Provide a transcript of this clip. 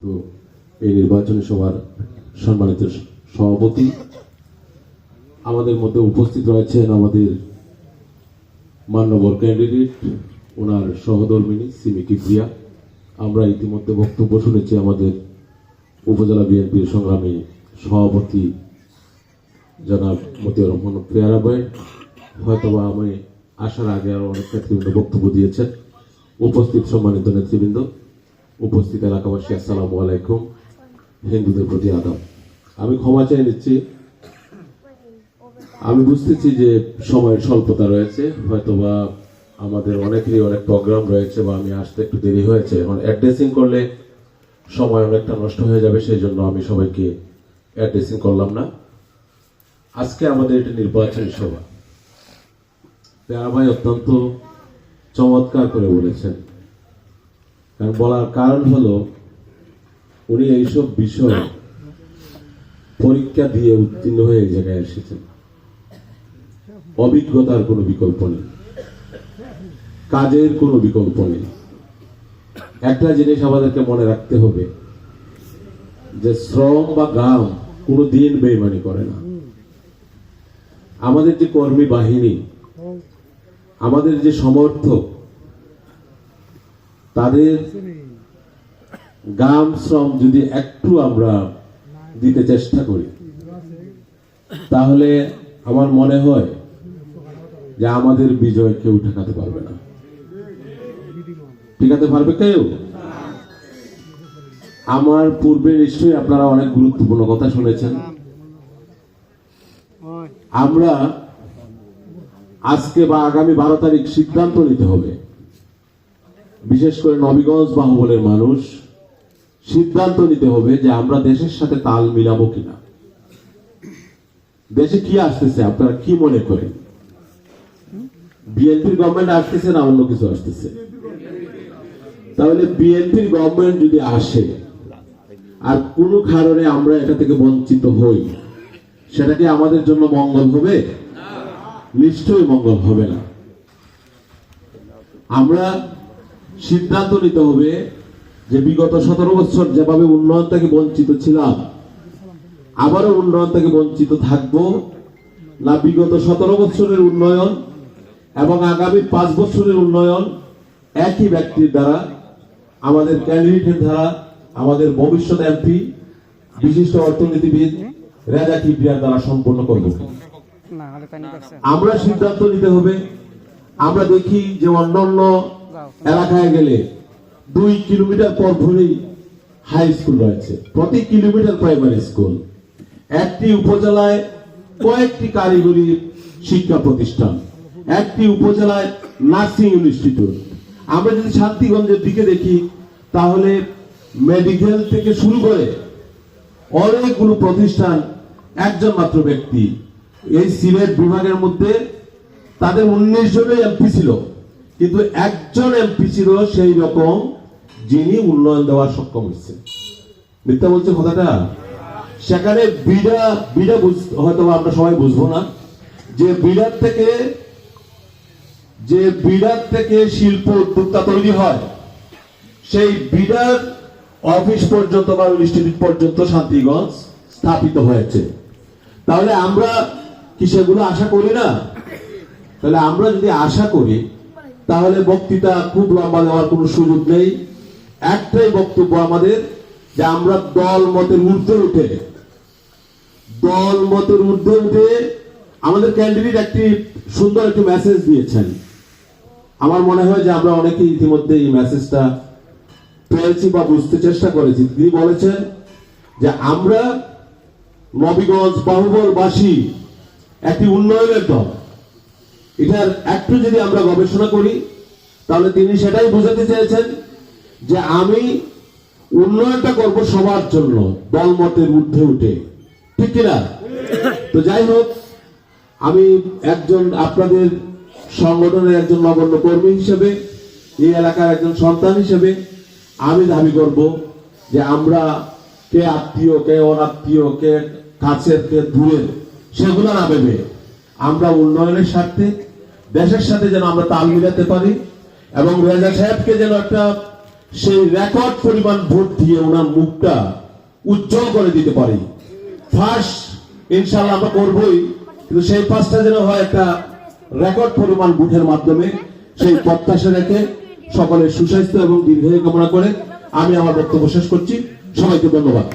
তো এই নির্বাচনী সভার সম্মানিত সভাপতি, আমাদের মধ্যে উপস্থিত রয়েছেন আমাদের মান্যবর ক্যান্ডিডেট, ওনার সহধর্মিনী সিমি কিবরিয়া। আমরা ইতিমধ্যে বক্তব্য শুনেছি আমাদের উপজেলা বিএনপির সংগ্রামী সভাপতি জনাব মতিয়ার রহমান পেয়ারা ভাই। হয়তোবা আমি আসার আগে আরো অনেক নেতৃবৃন্দ বক্তব্য দিয়েছেন। উপস্থিত সম্মানিত নেতৃবৃন্দ, উপস্থিত এলাকাবাসী, আসসালামু আলাইকুম। হিন্দুদের প্রতি আদাব। আমি ক্ষমা চেয়ে নিচ্ছি, আমি বুঝতেছি যে সময়ের স্বল্পতা রয়েছে, হয়তোবা আমাদের অনেকেরই অনেক প্রোগ্রাম রয়েছে বা আমি আসতে একটু দেরি হয়েছে। এখন অ্যাড্রেসিং করলে সময় অনেকটা নষ্ট হয়ে যাবে, সেই জন্য আমি সবাইকে অ্যাড্রেসিং করলাম না। আজকে আমাদের এটা নির্বাচনী সভা। পেয়ারা ভাই অত্যন্ত চমৎকার করে বলেছেন, কারণ বলার কারণ হলো উনি এইসব বিষয় পরীক্ষা দিয়ে উত্তীর্ণ হয়ে এই জায়গায় এসেছেন। অভিজ্ঞতার কোনো বিকল্প নেই, কাজের কোনো বিকল্প নেই। একটা জিনিস আমাদেরকে মনে রাখতে হবে যে শ্রম বা গাম কোনো দিন বেইমানি করে না। আমাদের যে কর্মী বাহিনী, আমাদের যে সমর্থক, তাদের গাম শ্রম যদি একটু আমরা দিতে চেষ্টা করি, তাহলে আমার মনে হয় যে আমাদের বিজয় কেউ ঠেকাতে পারবে না। ঠেকাতে পারবে কেউ? আমার পূর্বে নিশ্চয়ই আপনারা অনেক গুরুত্বপূর্ণ কথা শুনেছেন। আমরা আজকে বা আগামী 12 তারিখ সিদ্ধান্ত নিতে হবে, বিশেষ করে নবীগঞ্জ বাহুবলের মানুষ সিদ্ধান্ত নিতে হবে যে আমরা দেশের সাথে তাল মিলাবো কিনা। দেশে কি আসতেছে আপনারা কি মনে করেন? বিএনপির গভর্নমেন্ট আসতেছে না অন্য কিছু আসতেছে? তাহলে বিএনপির গভর্নমেন্ট যদি আসে আর কোনো কারণে আমরা এটা থেকে বঞ্চিত হই, সেটা কি আমাদের জন্য মঙ্গল হবে? নিশ্চয়ই মঙ্গল হবে না। আমরা সিদ্ধান্ত নিতে হবে যে বিগত 17 বছর যেভাবে উন্নয়ন থেকে বঞ্চিত ছিলাম, আবারও উন্নয়ন থেকে বঞ্চিত থাকবো না বিগত 17 বছরের উন্নয়ন এবং আগামী 5 বছরের উন্নয়ন একই ব্যক্তির দ্বারা, আমাদের ক্যান্ডিডেটের দ্বারা, আমাদের ভবিষ্যৎ এমপি বিশিষ্ট অর্থনীতিবিদ রেজা কিবরিয়ার দ্বারা সম্পন্ন করব। আমরা সিদ্ধান্ত নিতে হবে। আমরা দেখি যে অন্যান্য এলাকায় গেলে 2 কিলোমিটার পর ভরেই হাই স্কুল রয়েছে, প্রতি কিলোমিটার প্রাইমারি স্কুল। একটি উপজেলায় কয়েকটি কারিগরি শিক্ষা প্রতিষ্ঠান, একটি উপজেলায় নার্সিং ইনস্টিটিউট। আমরা যদি শান্তিগঞ্জের দিকে দেখি, তাহলে মেডিকেল থেকে শুরু করে অনেকগুলো প্রতিষ্ঠান, একজন মাত্র ব্যক্তি। এই সিলেট বিভাগের মধ্যে তাদের 19 জনের এমপি ছিল, কিন্তু একজন এমপি ছিল সেই রকম যিনি উন্নয়ন দেওয়ার সক্ষম হয়েছে। মিথ্যা বলছে কথাটা? সেখানে বিড়া হয়তো আমরা সবাই বুঝবো না যে বিড়ার থেকে শিল্প উদ্যোক্তা তৈরি হয়, সেই বিড়ার অফিস পর্যন্ত বা ইনস্টিটিউট পর্যন্ত শান্তিগঞ্জ স্থাপিত হয়েছে। তাহলে আমরা কি সেগুলো আশা করি না? তাহলে আমরা যদি আশা করি, তাহলে বক্তৃতা খুব লম্বা দেওয়ার কোনো সুযোগ নেই। একটাই বক্তব্য আমাদের, যে আমরা দল মতের ঊর্ধ্বে উঠে আমাদের ক্যান্ডিডেট একটি সুন্দর একটি মেসেজ দিয়েছেন। আমার মনে হয় যে আমরা অনেকেই ইতিমধ্যে এই মেসেজটা পেয়েছি বা বুঝতে চেষ্টা করেছি। তিনি বলেছেন যে আমরা নবীগঞ্জ বাহুবলবাসী একটি উন্নয়নের দল। এটার একটু যদি আমরা গবেষণা করি, তাহলে তিনি সেটাই বোঝাতে চেয়েছেন যে আমি উন্নয়নটা করব সবার জন্য, দলমতের ঊর্ধ্বে উঠে। ঠিক কিনা? তো যাই হোক, আমি একজন আপনাদের সংগঠনের একজন নগণ্য কর্মী হিসেবে, এই এলাকার একজন সন্তান হিসেবে আমি দাবি করব যে আমরা কে আত্মীয়, কে অনাত্মীয়, কে কাছের, কে দূরের, সেগুলো না ভেবে আমরা উন্নয়নের স্বার্থে দেশের সাথে যেন আমরা তাল মিলাতে পারি এবং রেজা সাহেবকে যেন একটা সেই রেকর্ড পরিমাণ ভোট দিয়ে ওনার মুখটা উজ্জ্বল করে দিতে পারি। ফার্স্ট ইনশাআল্লাহ আমরা করবই, কিন্তু সেই পাঁচটা যেন হয় একটা রেকর্ড পরিমাণ ভোটের মাধ্যমে, সেই প্রত্যাশা রেখে সকলের সুস্বাস্থ্য এবং দীর্ঘায়ু কামনা করে আমি আমার বক্তব্য শেষ করছি। সবাইকে ধন্যবাদ।